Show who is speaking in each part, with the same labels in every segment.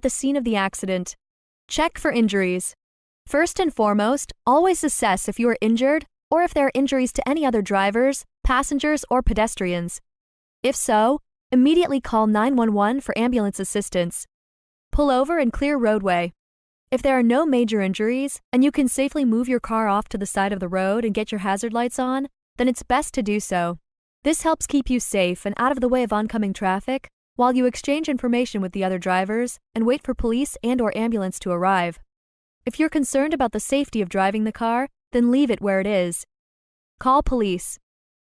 Speaker 1: the scene of the accident. Check for injuries. First and foremost, always assess if you are injured or if there are injuries to any other drivers, passengers, or pedestrians. If so, immediately call 911 for ambulance assistance. Pull over and clear roadway. If there are no major injuries and you can safely move your car off to the side of the road and get your hazard lights on, then it's best to do so. This helps keep you safe and out of the way of oncoming traffic while you exchange information with the other drivers and wait for police and/or ambulance to arrive. If you're concerned about the safety of driving the car, then leave it where it is. Call police.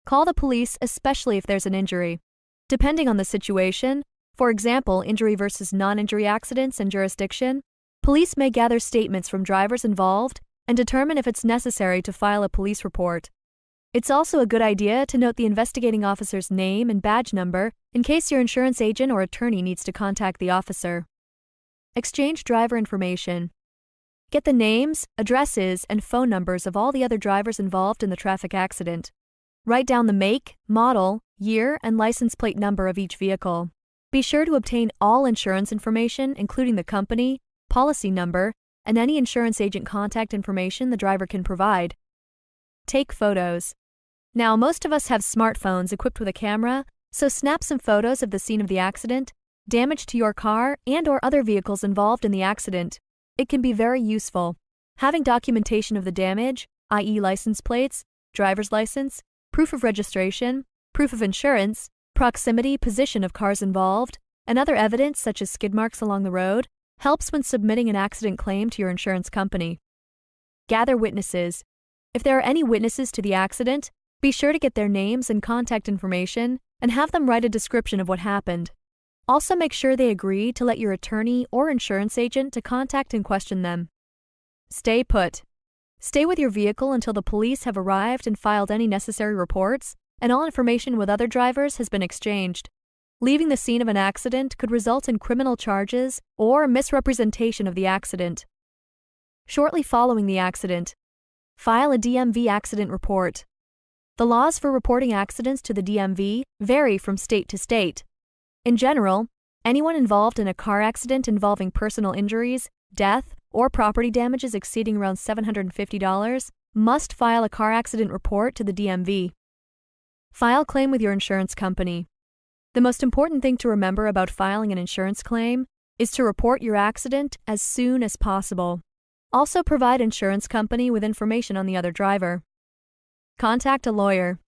Speaker 1: Call the police, especially if there's an injury. Depending on the situation, for example, injury versus non-injury accidents and jurisdiction, police may gather statements from drivers involved and determine if it's necessary to file a police report. It's also a good idea to note the investigating officer's name and badge number in case your insurance agent or attorney needs to contact the officer. Exchange driver information. Get the names, addresses, and phone numbers of all the other drivers involved in the traffic accident. Write down the make, model, year, and license plate number of each vehicle. Be sure to obtain all insurance information, including the company, policy number, and any insurance agent contact information the driver can provide. Take photos. Now, most of us have smartphones equipped with a camera, so snap some photos of the scene of the accident, damage to your car, and/or other vehicles involved in the accident. It can be very useful. Having documentation of the damage, i.e. license plates, driver's license, proof of registration, proof of insurance, proximity, position of cars involved, and other evidence such as skid marks along the road, helps when submitting an accident claim to your insurance company. Gather witnesses. If there are any witnesses to the accident, be sure to get their names and contact information and have them write a description of what happened. Also make sure they agree to let your attorney or insurance agent to contact and question them. Stay put. Stay with your vehicle until the police have arrived and filed any necessary reports and all information with other drivers has been exchanged. Leaving the scene of an accident could result in criminal charges or misrepresentation of the accident. Shortly following the accident, file a DMV accident report. The laws for reporting accidents to the DMV vary from state to state. In general, anyone involved in a car accident involving personal injuries, death, or property damages exceeding around $750 must file a car accident report to the DMV. File claim with your insurance company. The most important thing to remember about filing an insurance claim is to report your accident as soon as possible. Also provide insurance company with information on the other driver. Contact a lawyer.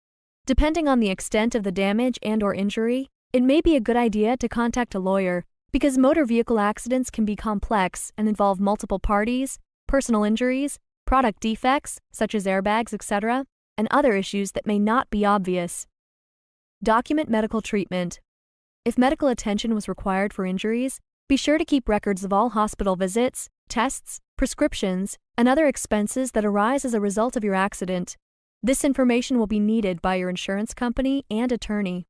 Speaker 1: Depending on the extent of the damage and/or injury, it may be a good idea to contact a lawyer because motor vehicle accidents can be complex and involve multiple parties, personal injuries, product defects, such as airbags, etc., and other issues that may not be obvious. Document medical treatment. If medical attention was required for injuries, be sure to keep records of all hospital visits, tests, prescriptions, and other expenses that arise as a result of your accident. This information will be needed by your insurance company and attorney.